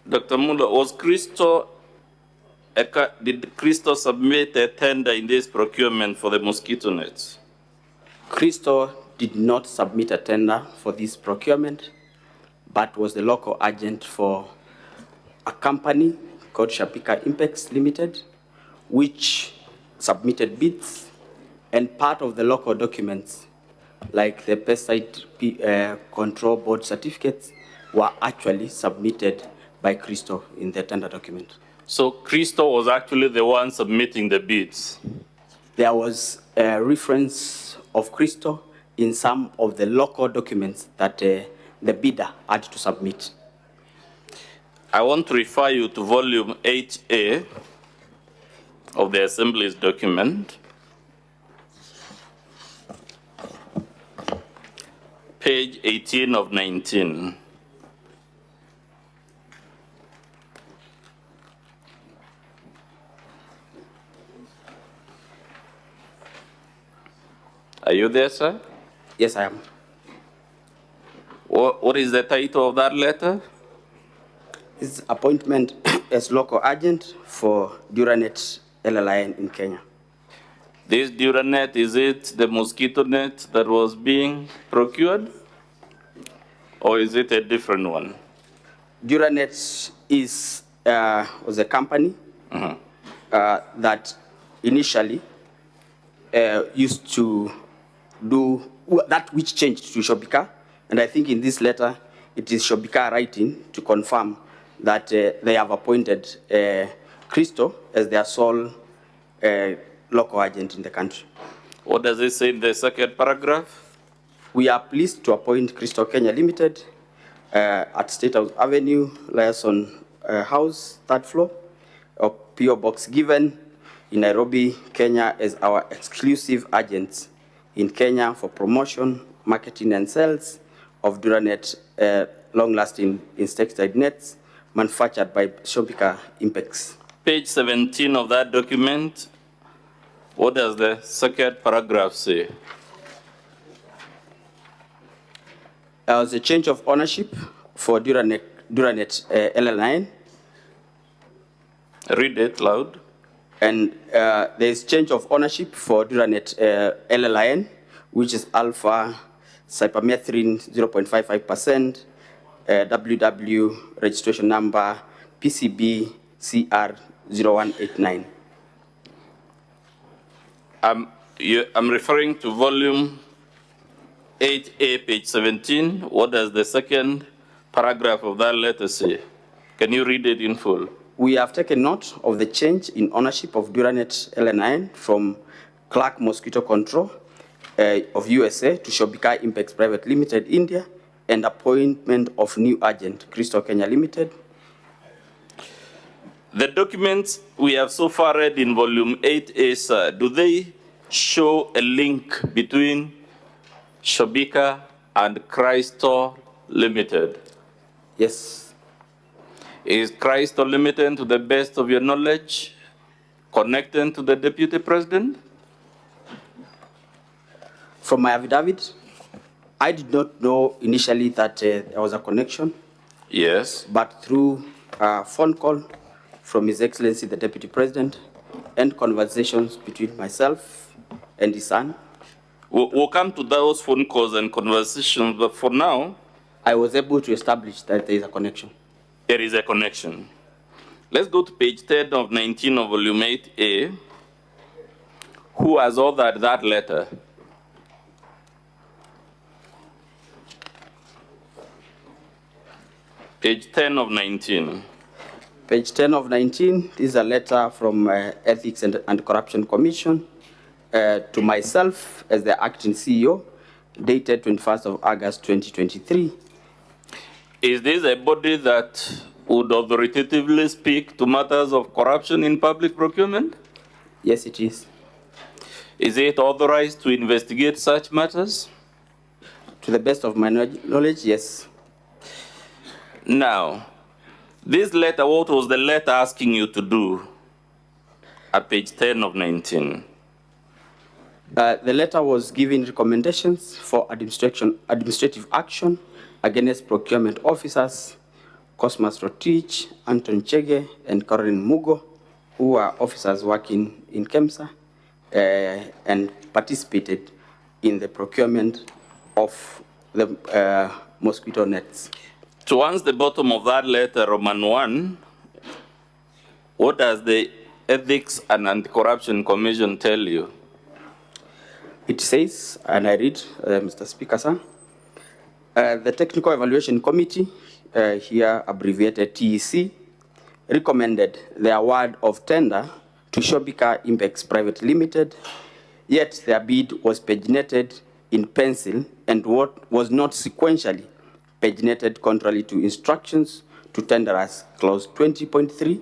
Dr. Muller, did Cristo submit a tender in this procurement for the mosquito nets? Cristo did not submit a tender for this procurement, but was the local agent for a company called Gachagua Impeachment Limited, which submitted bids, and part of the local documents, like the pesticide control board certificates, were actually submitted by Cristo in the tender document. So Cristo was actually the one submitting the bids? There was a reference of Cristo in some of the local documents that the bidder had to submit. I want to refer you to volume 8A of the Assembly's document, page 18 of 19. Are you there, sir? Yes, I am. What is the title of that letter? This is appointment as local agent for Duranet LLIN in Kenya. This Duranet, is it the mosquito net that was being procured? Or is it a different one? Duranet was a company that initially used to do that which changed to Shobika. And I think in this letter, it is Shobika writing to confirm that they have appointed Cristo as their sole local agent in the country. What does it say in the second paragraph? We are pleased to appoint Cristo Kenya Limited at State House Avenue, Liaison House, 3rd floor, of PO Box given in Nairobi, Kenya, as our exclusive agents in Kenya for promotion, marketing, and sales of Duranet long-lasting insecticide nets manufactured by Gachagua Impeachment. Page 17 of that document, what does the second paragraph say? There was a change of ownership for Duranet LL9. Read it loud. And there is change of ownership for Duranet LLIN, which is alpha cypermethrin 0.55%, WW registration number PCB CR 0189. I'm referring to volume 8A, page 17. What does the second paragraph of that letter say? Can you read it in full? We have taken note of the change in ownership of Duranet LN9 from Clark Mosquito Control of USA to Gachagua Impeachment Private Limited, India, and appointment of new agent, Cristo Kenya Limited. The documents we have so far read in volume 8A, sir, do they show a link between Gachagua and Cristo Limited? Yes. Is Cristo Limited, to the best of your knowledge, connected to the Deputy President? From my affidavit, I did not know initially that there was a connection. Yes. But through a phone call from His Excellency the Deputy President and conversations between myself and his son. We'll come to those phone calls and conversations, but for now, I was able to establish that there is a connection. There is a connection. Let's go to page 10 of 19 of volume 8A. Who has authored that letter? Page 10 of 19. Page 10 of 19 is a letter from Ethics and Corruption Commission to myself as the acting CEO, dated 21st of August 2023. Is this a body that would authoritatively speak to matters of corruption in public procurement? Yes, it is. Is it authorized to investigate such matters? To the best of my knowledge, yes. Now, this letter, what was the letter asking you to do at page 10 of 19? The letter was giving recommendations for administrative action against procurement officers Cosmas Rotich, Anton Chege, and Corin Mugo, who are officers working in Kemsa and participated in the procurement of the mosquito nets. Towards the bottom of that letter, Roman 1, what does the Ethics and Anti-Corruption Commission tell you? It says, and I read, Mr. Speaker, sir, the Technical Evaluation Committee, here abbreviated TEC, recommended the award of tender to Shobika Impex Private Limited, yet their bid was paginated in pencil and what was not sequentially paginated contrary to instructions to tenderers, clause 20.3,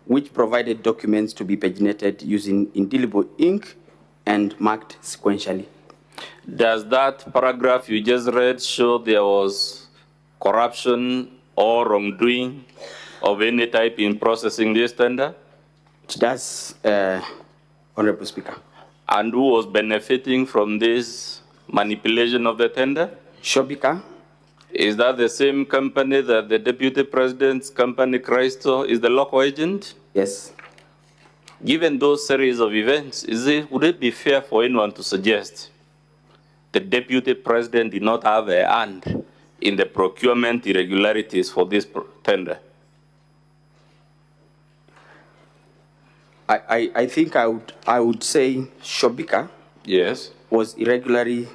which provided documents to be paginated using indelible ink and marked sequentially. Does that paragraph you just read show there was corruption or wrongdoing of any type in processing this tender? It does, Honorable Speaker. And who was benefiting from this manipulation of the tender? Shobika. Is that the same company that the Deputy President's company, Christo, is the local agent? Yes. Given those series of events, would it be fair for anyone to suggest the Deputy President did not have a hand in the procurement irregularities for this tender? I think I would say Shobika, yes, was irregularly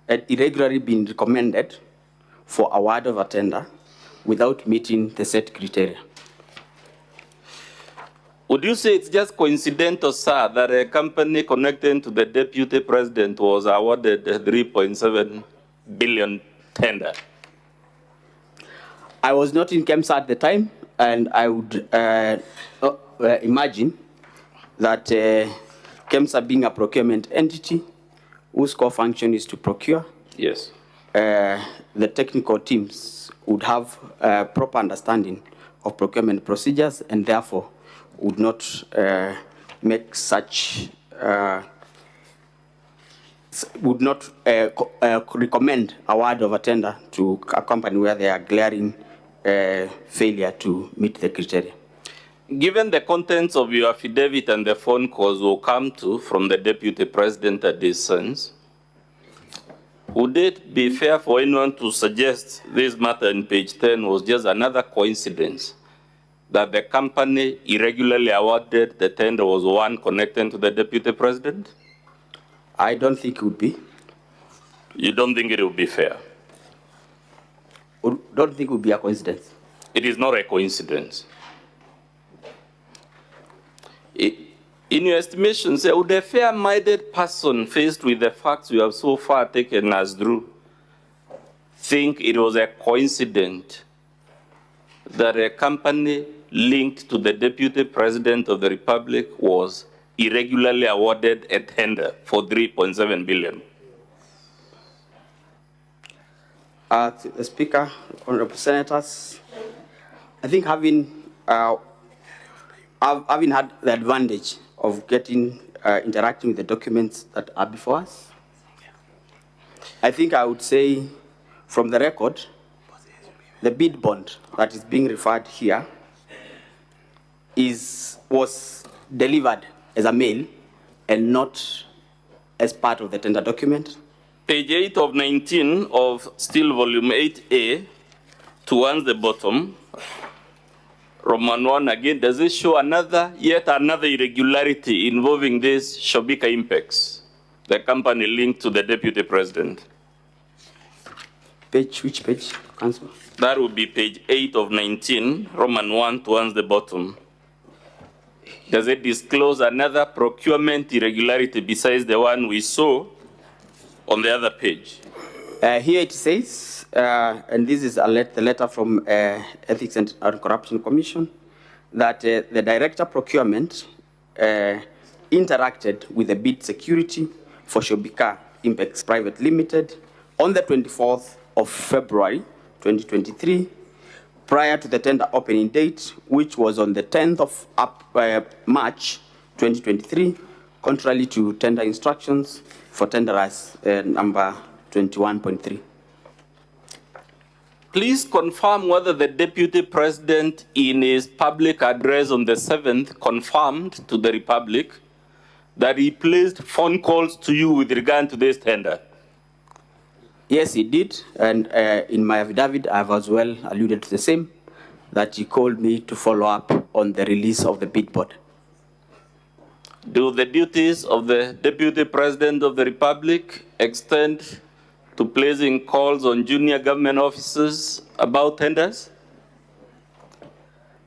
been recommended for award of a tender without meeting the set criteria. Would you say it's just coincidental, sir, that a company connected to the Deputy President was awarded a 3.7 billion tender? I was not in Kemsa at the time, and I would imagine that Kemsa, being a procurement entity whose core function is to procure, yes, the technical teams would have a proper understanding of procurement procedures and therefore would not make such, would not recommend award of a tender to a company where they are glaring failure to meet the criteria. Given the contents of your affidavit and the phone calls will come to from the Deputy President at this sense, would it be fair for anyone to suggest this matter in page 10 was just another coincidence that the company irregularly awarded the tender was one connected to the Deputy President? I don't think it would be. You don't think it would be fair? Don't think it would be a coincidence. It is not a coincidence. In your estimation, say, would a fair-minded person faced with the facts you have so far taken us through think it was a coincidence that a company linked to the Deputy President of the Republic was irregularly awarded a tender for 3.7 billion? The Speaker, Honorable Senators, I think having had the advantage of interacting with the documents that are before us, I think I would say from the record, the bid bond that is being referred here was delivered as a mail and not as part of the tender document. Page 8 of 19 of still volume 8A, towards the bottom, Roman 1 again, does it show yet another irregularity involving this Shobika Impex, the company linked to the Deputy President? Which page, Council? That would be page 8 of 19, Roman 1 towards the bottom. Does it disclose another procurement irregularity besides the one we saw on the other page? Here it says, and this is the letter from Ethics and Corruption Commission, that the Director Procurement interacted with the bid security for Shobika Impex Private Limited on the 24th of February 2023, prior to the tender opening date, which was on the 10th of March 2023, contrary to tender instructions for tenderers number 21.3. Please confirm whether the Deputy President, in his public address on the 7th, confirmed to the Republic that he placed phone calls to you with regard to this tender. Yes, he did. And in my affidavit, I've as well alluded to the same, that he called me to follow up on the release of the bid board. Do the duties of the Deputy President of the Republic extend to placing calls on junior government officers about tenders?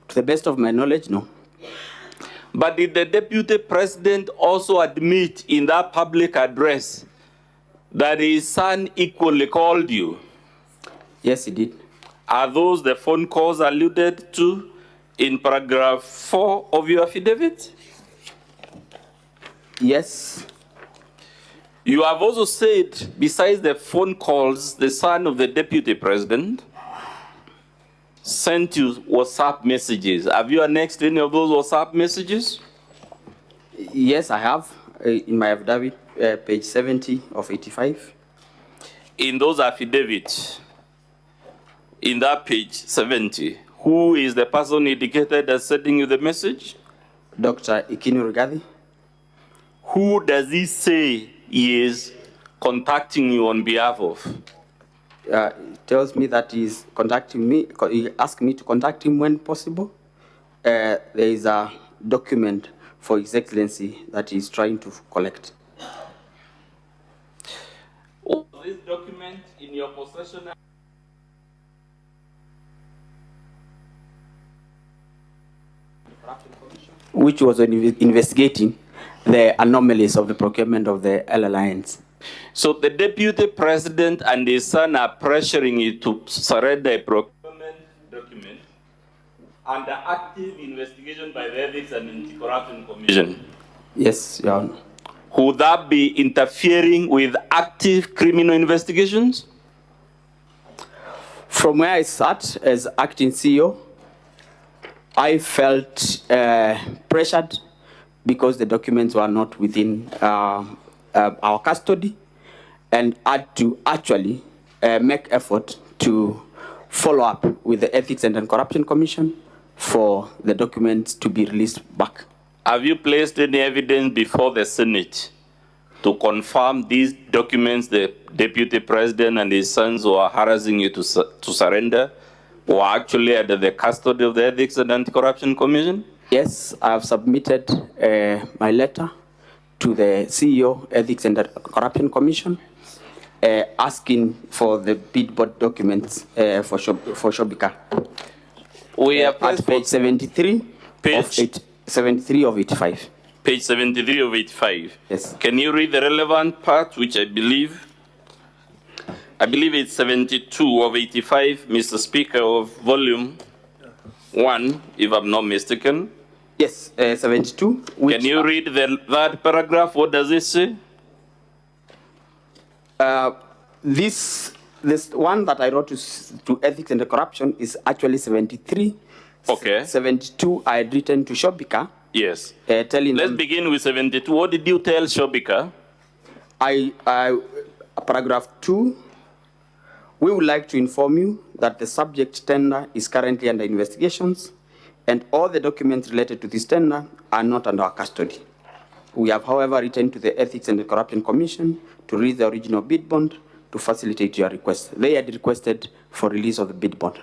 To the best of my knowledge, no. But did the Deputy President also admit in that public address that his son equally called you? Yes, he did. Are those the phone calls alluded to in paragraph 4 of your affidavit? Yes. You have also said, besides the phone calls, the son of the Deputy President sent you WhatsApp messages. Have you annexed any of those WhatsApp messages? Yes, I have. In my affidavit, page 70 of 85. In those affidavits, in that page 70, who is the person indicated as sending you the message? Dr. Ikinu Rigathi. Who does he say he is contacting you on behalf of? He tells me that he's contacting me. He asked me to contact him when possible. There is a document for His Excellency that he's trying to collect. Was this document in your possession? Which was investigating the anomalies of the procurement of the Alliance. So the Deputy President and his son are pressuring you to surrender a procurement document under active investigation by the Ethics and Anti-Corruption Commission. Yes, Your Honor. Would that be interfering with active criminal investigations? From where I sat as acting CEO, I felt pressured because the documents were not within our custody, and had to actually make effort to follow up with the Ethics and Anti-Corruption Commission for the documents to be released back. Have you placed any evidence before the Senate to confirm these documents the Deputy President and his sons who are harassing you to surrender were actually under the custody of the Ethics and Anti-Corruption Commission? Yes, I have submitted my letter to the CEO, Ethics and Corruption Commission, asking for the bid board documents for Shobika. We are at page 73 of 85. Page 73 of 85. Yes. Can you read the relevant part, which I believe it's 72 of 85, Mr. Speaker, of volume 1, if I'm not mistaken. Yes, 72. Can you read that paragraph? What does it say? This one that I wrote to Ethics and Corruption is actually 73. Okay. 72 I had written to Shobika. Yes. Telling Let's them, begin with 72. What did you tell Shobika? Paragraph 2, we would like to inform you that the subject tender is currently under investigations, and all the documents related to this tender are not under our custody. We have, however, written to the Ethics and Corruption Commission to release the original bid bond to facilitate your request. They had requested for release of the bid bond.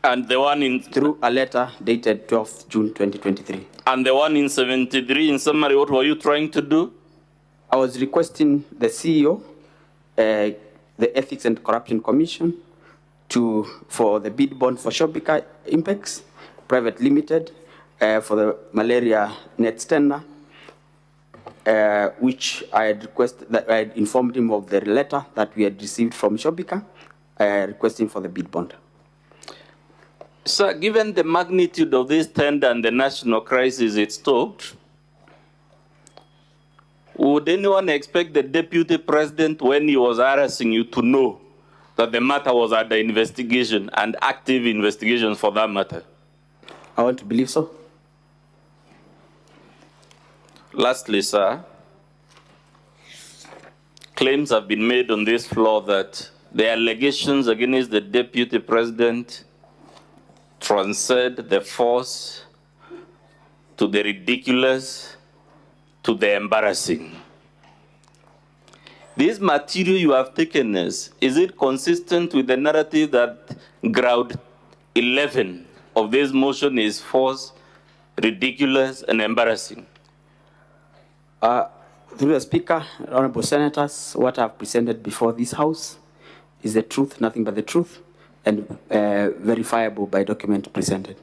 And the one in... Through a letter dated 12th June 2023. And the one in 73, in summary, what were you trying to do? I was requesting the CEO, the Ethics and Corruption Commission, for the bid bond for Shobika Impex Private Limited for the malaria net tender, which I had requested, that I had informed him of the letter that we had received from Shobika, requesting for the bid bond. Sir, given the magnitude of this tender and the national crisis it stoked, would anyone expect the Deputy President, when he was harassing you, to know that the matter was under investigation and active investigation for that matter? I want to believe so. Lastly, sir, claims have been made on this floor that The allegations against the Deputy President transcend the force to the ridiculous to the embarrassing. This material you have taken is it consistent with the narrative that ground 11 of this motion is false, ridiculous, and embarrassing? Through the Speaker, honorable senators, what I've presented before this House is the truth, nothing but the truth, and verifiable by document presented.